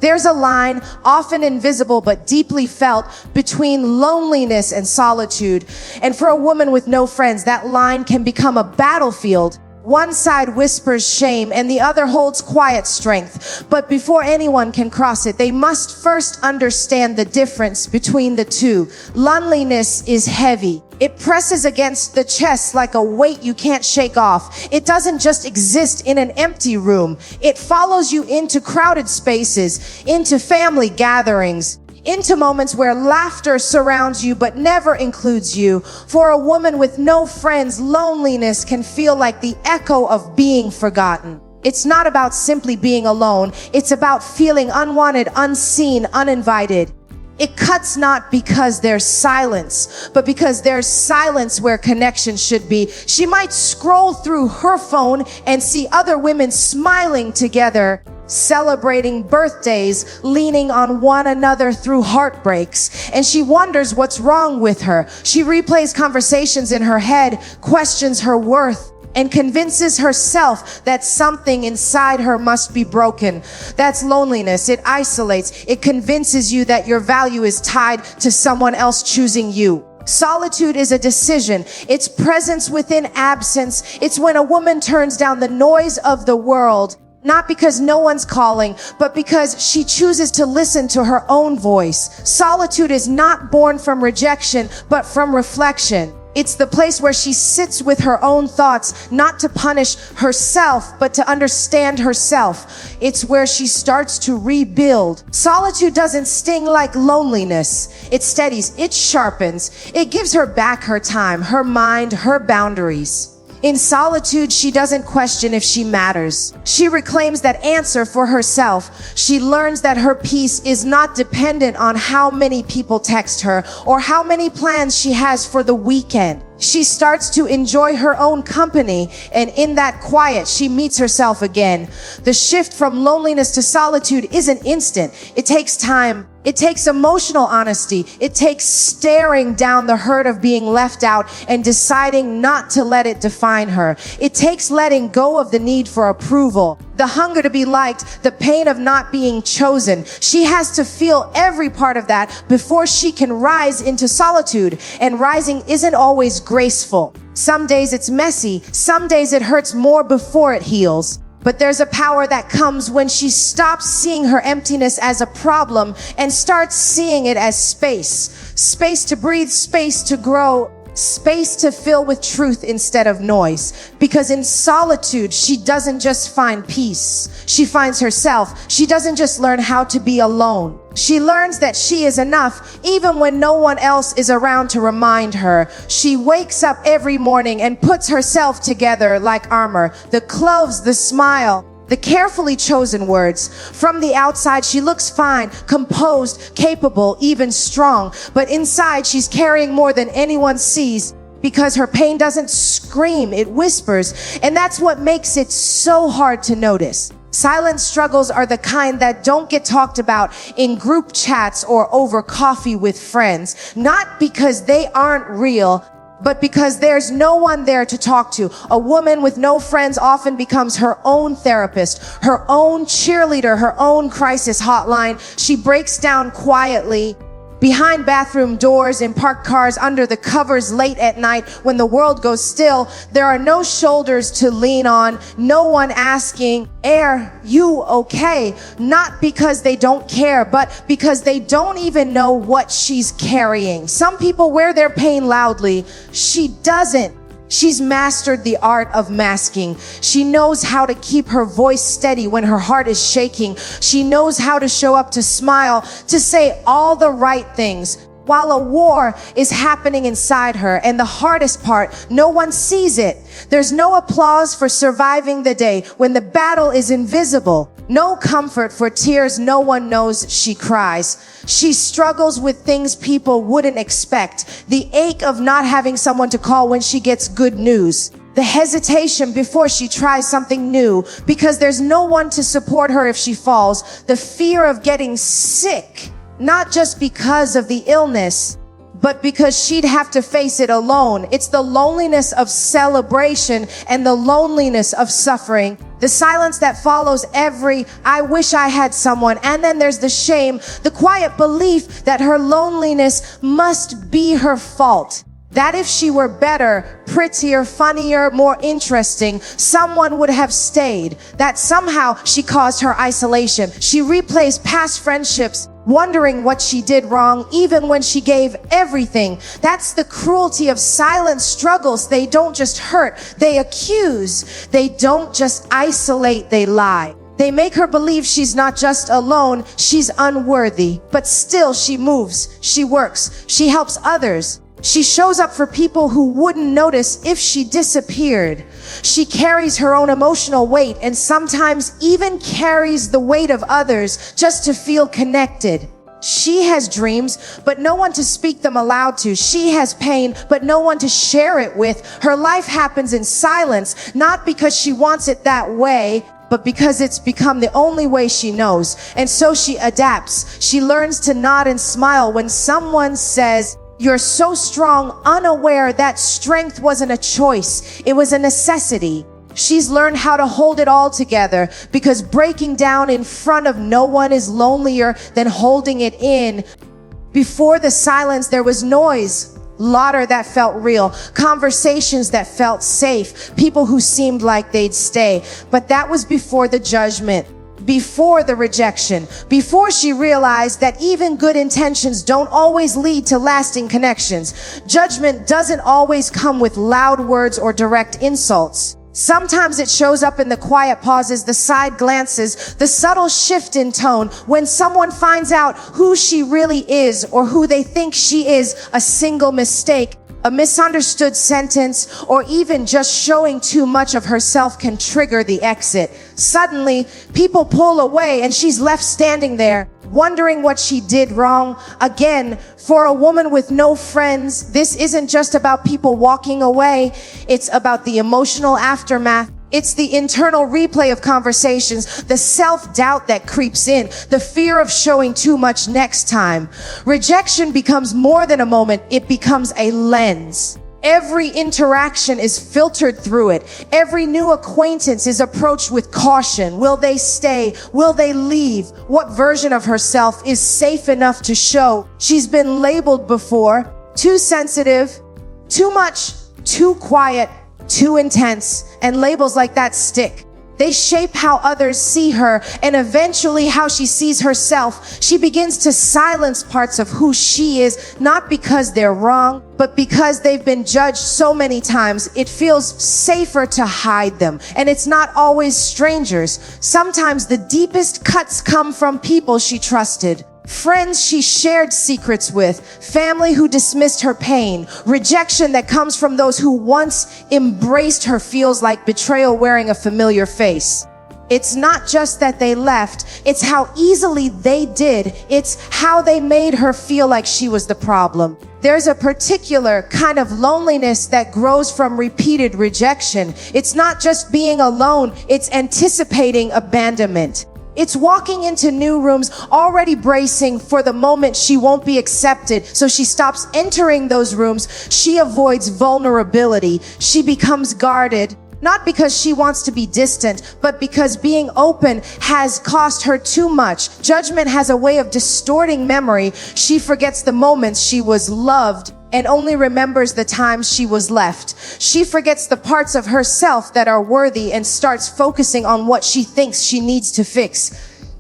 There's a line, often invisible but deeply felt, between loneliness and solitude. And for a woman with no friends, that line can become a battlefield. One side whispers shame and the other holds quiet strength. But before anyone can cross it, they must first understand the difference between the two. Loneliness is heavy. It presses against the chest like a weight you can't shake off. It doesn't just exist in an empty room. It follows you into crowded spaces, into family gatherings, into moments where laughter surrounds you but never includes you. For a woman with no friends, loneliness can feel like the echo of being forgotten. It's not about simply being alone. It's about feeling unwanted, unseen, uninvited. It cuts not because there's silence, but because there's silence where connection should be. She might scroll through her phone and see other women smiling together, celebrating birthdays, leaning on one another through heartbreaks, and she wonders what's wrong with her. She replays conversations in her head, questions her worth, and convinces herself that something inside her must be broken. That's loneliness. It isolates. It convinces you that your value is tied to someone else choosing you. Solitude is a decision. It's presence within absence. It's when a woman turns down the noise of the world, not because no one's calling, but because she chooses to listen to her own voice. Solitude is not born from rejection, but from reflection. It's the place where she sits with her own thoughts, not to punish herself, but to understand herself. It's where she starts to rebuild. Solitude doesn't sting like loneliness. It steadies, it sharpens. It gives her back her time, her mind, her boundaries. In solitude, she doesn't question if she matters. She reclaims that answer for herself. She learns that her peace is not dependent on how many people text her or how many plans she has for the weekend. She starts to enjoy her own company, and in that quiet, she meets herself again. The shift from loneliness to solitude isn't instant. It takes time. It takes emotional honesty. It takes staring down the hurt of being left out and deciding not to let it define her. It takes letting go of the need for approval, the hunger to be liked, the pain of not being chosen. She has to feel every part of that before she can rise into solitude. And rising isn't always graceful. Some days it's messy. Some days it hurts more before it heals. But there's a power that comes when she stops seeing her emptiness as a problem and starts seeing it as space. Space to breathe, space to grow, space to fill with truth instead of noise. Because in solitude, she doesn't just find peace. She finds herself. She doesn't just learn how to be alone. She learns that she is enough even when no one else is around to remind her. She wakes up every morning and puts herself together like armor. The clothes, the smile, the carefully chosen words. From the outside, she looks fine, composed, capable, even strong. But inside, she's carrying more than anyone sees, because her pain doesn't scream, it whispers. And that's what makes it so hard to notice. Silent struggles are the kind that don't get talked about in group chats or over coffee with friends. Not because they aren't real, but because there's no one there to talk to. A woman with no friends often becomes her own therapist, her own cheerleader, her own crisis hotline. She breaks down quietly, behind bathroom doors, in parked cars, under the covers late at night when the world goes still. There are no shoulders to lean on, no one asking, "Are you okay?" Not because they don't care, but because they don't even know what she's carrying. Some people wear their pain loudly. She doesn't. She's mastered the art of masking. She knows how to keep her voice steady when her heart is shaking. She knows how to show up, to smile, to say all the right things, while a war is happening inside her. And the hardest part, no one sees it. There's no applause for surviving the day when the battle is invisible. No comfort for tears no one knows she cries. She struggles with things people wouldn't expect. The ache of not having someone to call when she gets good news. The hesitation before she tries something new because there's no one to support her if she falls. The fear of getting sick, not just because of the illness, but because she'd have to face it alone. It's the loneliness of celebration and the loneliness of suffering. The silence that follows every, I wish I had someone. And then there's the shame, the quiet belief that her loneliness must be her fault. That if she were better, prettier, funnier, more interesting, someone would have stayed. That somehow she caused her isolation. She replays past friendships, wondering what she did wrong, even when she gave everything. That's the cruelty of silent struggles. They don't just hurt, they accuse. They don't just isolate, they lie. They make her believe she's not just alone, she's unworthy. But still she moves, she works, she helps others. She shows up for people who wouldn't notice if she disappeared. She carries her own emotional weight and sometimes even carries the weight of others just to feel connected. She has dreams, but no one to speak them aloud to. She has pain, but no one to share it with. Her life happens in silence, not because she wants it that way, but because it's become the only way she knows. And so she adapts. She learns to nod and smile when someone says, "You're so strong," unaware that strength wasn't a choice, it was a necessity. She's learned how to hold it all together because breaking down in front of no one is lonelier than holding it in. Before the silence, there was noise, laughter that felt real, conversations that felt safe, people who seemed like they'd stay. But that was before the judgment, before the rejection, before she realized that even good intentions don't always lead to lasting connections. Judgment doesn't always come with loud words or direct insults. Sometimes it shows up in the quiet pauses, the side glances, the subtle shift in tone when someone finds out who she really is or who they think she is. A single mistake, a misunderstood sentence, or even just showing too much of herself can trigger the exit. Suddenly, people pull away and she's left standing there, wondering what she did wrong. Again, for a woman with no friends, this isn't just about people walking away. It's about the emotional aftermath. It's the internal replay of conversations, the self-doubt that creeps in, the fear of showing too much next time. Rejection becomes more than a moment, it becomes a lens. Every interaction is filtered through it. Every new acquaintance is approached with caution. Will they stay? Will they leave? What version of herself is safe enough to show? She's been labeled before. Too sensitive, too much, too quiet, too intense, and labels like that stick. They shape how others see her and eventually how she sees herself. She begins to silence parts of who she is, not because they're wrong, but because they've been judged so many times. It feels safer to hide them. And it's not always strangers. Sometimes the deepest cuts come from people she trusted. Friends she shared secrets with, family who dismissed her pain. Rejection that comes from those who once embraced her feels like betrayal wearing a familiar face. It's not just that they left, it's how easily they did. It's how they made her feel like she was the problem. There's a particular kind of loneliness that grows from repeated rejection. It's not just being alone, it's anticipating abandonment. It's walking into new rooms already bracing for the moment she won't be accepted. So she stops entering those rooms. She avoids vulnerability. She becomes guarded, not because she wants to be distant, but because being open has cost her too much. Judgment has a way of distorting memory. She forgets the moments she was loved and only remembers the times she was left. She forgets the parts of herself that are worthy and starts focusing on what she thinks she needs to fix.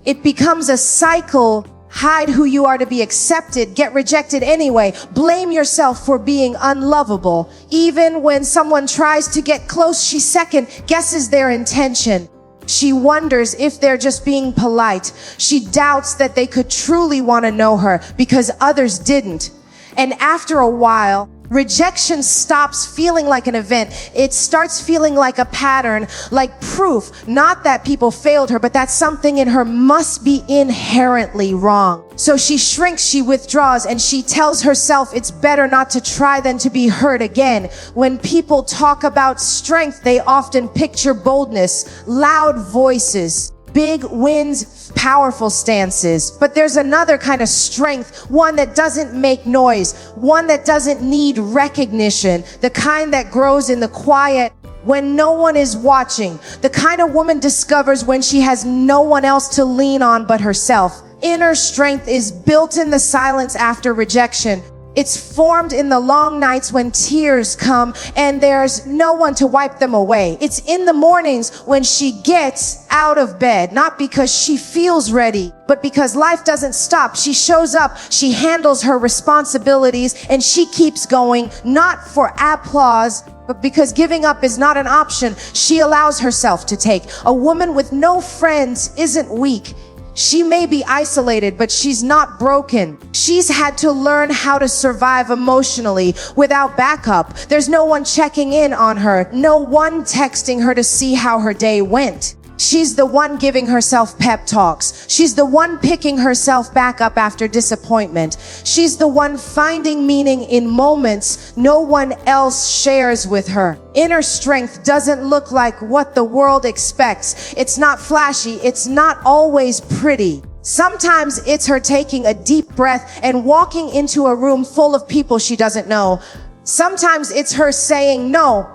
It becomes a cycle. Hide who you are to be accepted, get rejected anyway, blame yourself for being unlovable. Even when someone tries to get close, she second guesses their intention. She wonders if they're just being polite. She doubts that they could truly want to know her because others didn't. And after a while, rejection stops feeling like an event. It starts feeling like a pattern, like proof. Not that people failed her, but that something in her must be inherently wrong. So she shrinks, she withdraws, and she tells herself it's better not to try than to be hurt again. When people talk about strength, they often picture boldness, loud voices, big wins, powerful stances. But there's another kind of strength, one that doesn't make noise, one that doesn't need recognition, the kind that grows in the quiet when no one is watching, the kind a woman discovers when she has no one else to lean on but herself. Inner strength is built in the silence after rejection. It's formed in the long nights when tears come and there's no one to wipe them away. It's in the mornings when she gets out of bed, not because she feels ready, but because life doesn't stop. She shows up, she handles her responsibilities, and she keeps going, not for applause, but because giving up is not an option she allows herself to take. A woman with no friends isn't weak. She may be isolated, but she's not broken. She's had to learn how to survive emotionally without backup. There's no one checking in on her, no one texting her to see how her day went. She's the one giving herself pep talks. She's the one picking herself back up after disappointment. She's the one finding meaning in moments no one else shares with her. Inner strength doesn't look like what the world expects. It's not flashy. It's not always pretty. Sometimes it's her taking a deep breath and walking into a room full of people she doesn't know. Sometimes it's her saying no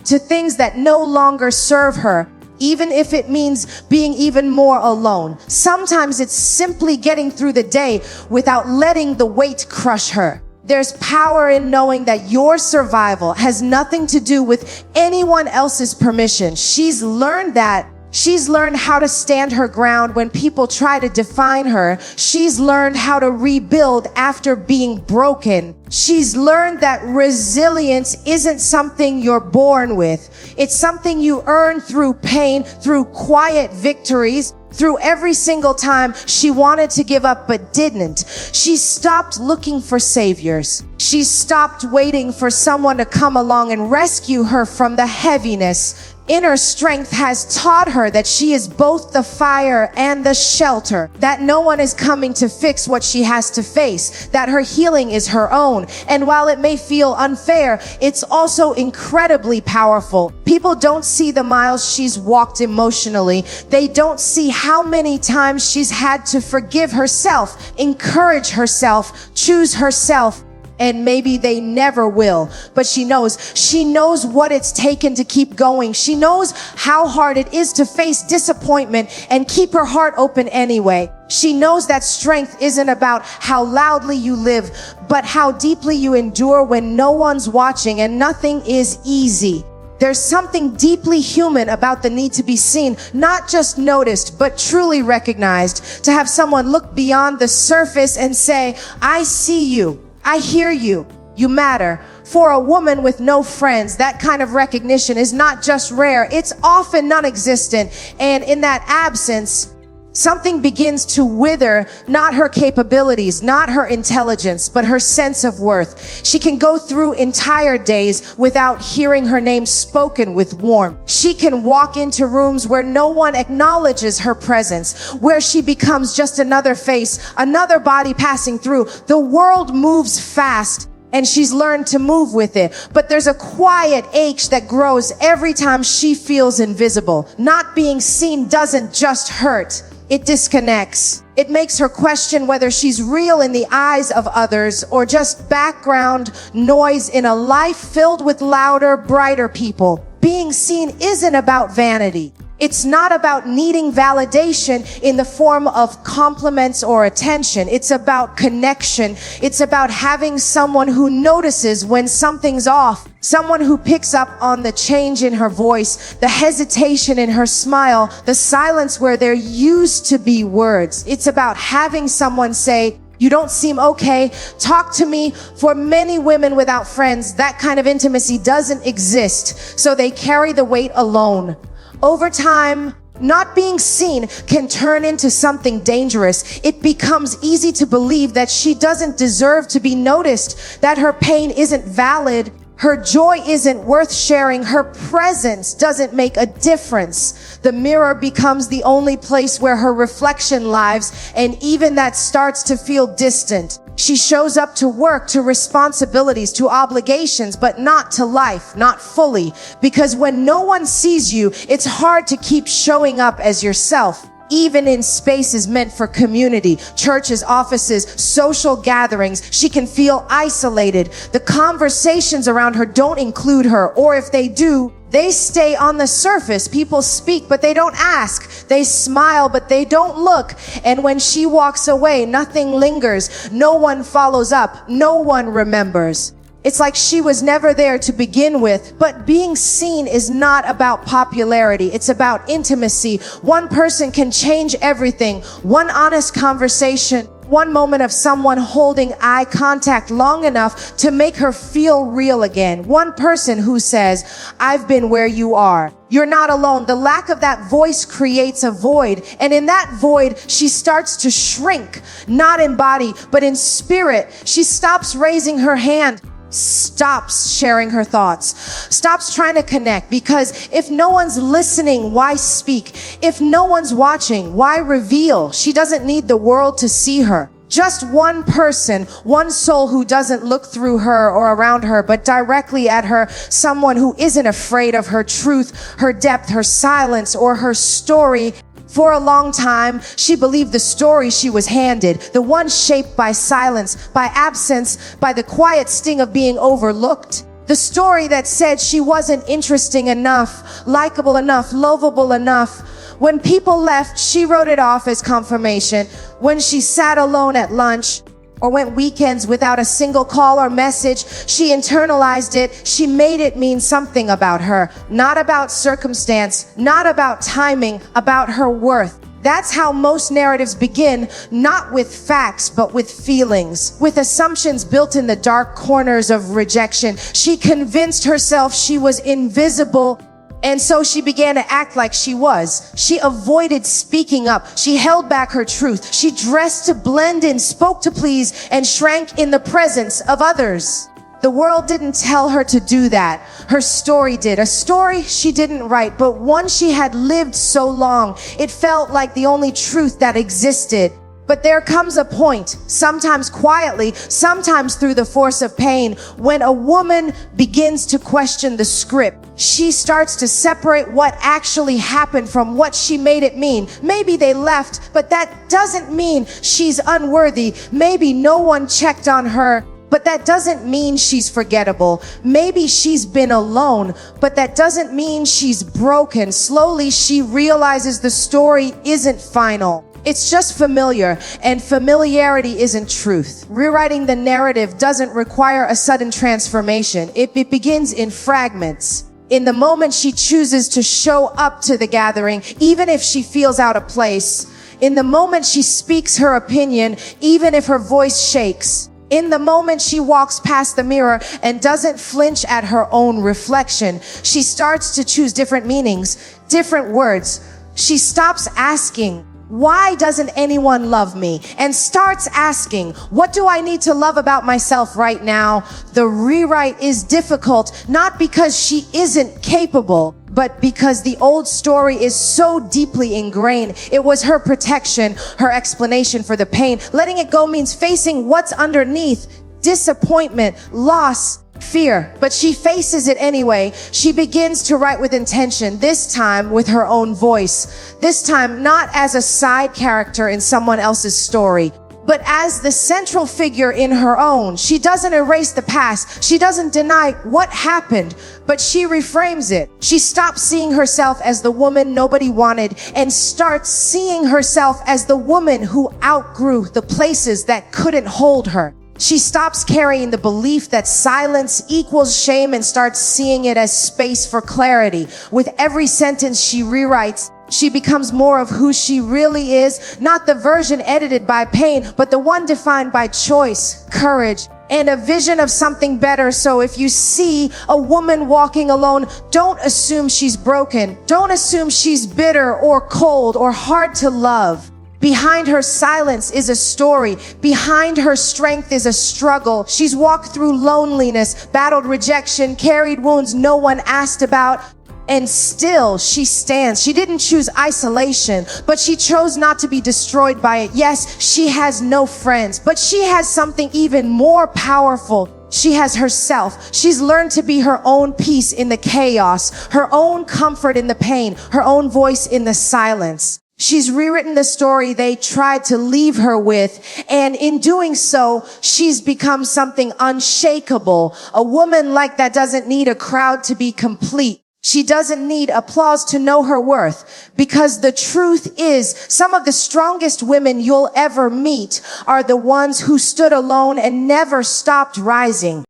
to things that no longer serve her, even if it means being even more alone. Sometimes it's simply getting through the day without letting the weight crush her. There's power in knowing that your survival has nothing to do with anyone else's permission. She's learned that. She's learned how to stand her ground when people try to define her. She's learned how to rebuild after being broken. She's learned that resilience isn't something you're born with. It's something you earn through pain, through quiet victories, through every single time she wanted to give up but didn't. She stopped looking for saviors. She stopped waiting for someone to come along and rescue her from the heaviness. Inner strength has taught her that she is both the fire and the shelter, that no one is coming to fix what she has to face, that her healing is her own. And while it may feel unfair, it's also incredibly powerful. People don't see the miles she's walked emotionally. They don't see how many times she's had to forgive herself, encourage herself, choose herself. And maybe they never will, but she knows what it's taken to keep going. She knows how hard it is to face disappointment and keep her heart open anyway. She knows that strength isn't about how loudly you live, but how deeply you endure when no one's watching and nothing is easy. There's something deeply human about the need to be seen, not just noticed, but truly recognized. To have someone look beyond the surface and say, I see you. I hear you. You matter. For a woman with no friends, that kind of recognition is not just rare, it's often non-existent. And in that absence, something begins to wither, not her capabilities, not her intelligence, but her sense of worth. She can go through entire days without hearing her name spoken with warmth. She can walk into rooms where no one acknowledges her presence, where she becomes just another face, another body passing through. The world moves fast, and she's learned to move with it. But there's a quiet ache that grows every time she feels invisible. Not being seen doesn't just hurt. It disconnects. It makes her question whether she's real in the eyes of others or just background noise in a life filled with louder, brighter people. Being seen isn't about vanity. It's not about needing validation in the form of compliments or attention. It's about connection. It's about having someone who notices when something's off, someone who picks up on the change in her voice, the hesitation in her smile, the silence where there used to be words. It's about having someone say, you don't seem okay. Talk to me. For many women without friends, that kind of intimacy doesn't exist, so they carry the weight alone. Over time, not being seen can turn into something dangerous. It becomes easy to believe that she doesn't deserve to be noticed, that her pain isn't valid, her joy isn't worth sharing, her presence doesn't make a difference. The mirror becomes the only place where her reflection lives, and even that starts to feel distant. She shows up to work, to responsibilities, to obligations, but not to life, not fully. Because when no one sees you, it's hard to keep showing up as yourself. Even in spaces meant for community, churches, offices, social gatherings, she can feel isolated. The conversations around her don't include her, or if they do, they stay on the surface. People speak, but they don't ask. They smile, but they don't look. And when she walks away, nothing lingers. No one follows up. No one remembers. It's like she was never there to begin with. But being seen is not about popularity. It's about intimacy. One person can change everything. One honest conversation, one moment of someone holding eye contact long enough to make her feel real again. One person who says, "I've been where you are. You're not alone." The lack of that voice creates a void. And in that void, she starts to shrink, not in body, but in spirit. She stops raising her hand, stops sharing her thoughts, stops trying to connect, because if no one's listening, why speak? If no one's watching, why reveal? She doesn't need the world to see her. Just one person, one soul who doesn't look through her or around her, but directly at her. Someone who isn't afraid of her truth, her depth, her silence, or her story. For a long time, she believed the story she was handed, the one shaped by silence, by absence, by the quiet sting of being overlooked. The story that said she wasn't interesting enough, likable enough, lovable enough. When people left, she wrote it off as confirmation. When she sat alone at lunch, or went weekends without a single call or message, she internalized it. She made it mean something about her, not about circumstance, not about timing, about her worth. That's how most narratives begin, not with facts, but with feelings, with assumptions built in the dark corners of rejection. She convinced herself she was invisible, and so she began to act like she was. She avoided speaking up. She held back her truth. She dressed to blend in, spoke to please, and shrank in the presence of others. The world didn't tell her to do that. Her story did. A story she didn't write, but one she had lived so long. It felt like the only truth that existed. But there comes a point, sometimes quietly, sometimes through the force of pain, when a woman begins to question the script. She starts to separate what actually happened from what she made it mean. Maybe they left, but that doesn't mean she's unworthy. Maybe no one checked on her, but that doesn't mean she's forgettable. Maybe she's been alone, but that doesn't mean she's broken. Slowly, she realizes the story isn't final. It's just familiar, and familiarity isn't truth. Rewriting the narrative doesn't require a sudden transformation. It begins in fragments. In the moment she chooses to show up to the gathering, even if she feels out of place. In the moment she speaks her opinion, even if her voice shakes. In the moment she walks past the mirror and doesn't flinch at her own reflection. She starts to choose different meanings, different words. She stops asking, "Why doesn't anyone love me?" and starts asking, "What do I need to love about myself right now?" The rewrite is difficult, not because she isn't capable, but because the old story is so deeply ingrained. It was her protection, her explanation for the pain. Letting it go means facing what's underneath: disappointment, loss, fear. But she faces it anyway. She begins to write with intention, this time with her own voice. This time not as a side character in someone else's story, but as the central figure in her own. She doesn't erase the past. She doesn't deny what happened, but she reframes it. She stops seeing herself as the woman nobody wanted and starts seeing herself as the woman who outgrew the places that couldn't hold her. She stops carrying the belief that silence equals shame and starts seeing it as space for clarity. With every sentence she rewrites, she becomes more of who she really is, not the version edited by pain, but the one defined by choice, courage, and a vision of something better. So if you see a woman walking alone, don't assume she's broken. Don't assume she's bitter or cold or hard to love. Behind her silence is a story. Behind her strength is a struggle. She's walked through loneliness, battled rejection, carried wounds no one asked about. And still she stands. She didn't choose isolation, but she chose not to be destroyed by it. Yes, she has no friends, but she has something even more powerful. She has herself. She's learned to be her own peace in the chaos, her own comfort in the pain, her own voice in the silence. She's rewritten the story they tried to leave her with, and in doing so, she's become something unshakable. A woman like that doesn't need a crowd to be complete. She doesn't need applause to know her worth, because the truth is, some of the strongest women you'll ever meet are the ones who stood alone and never stopped rising.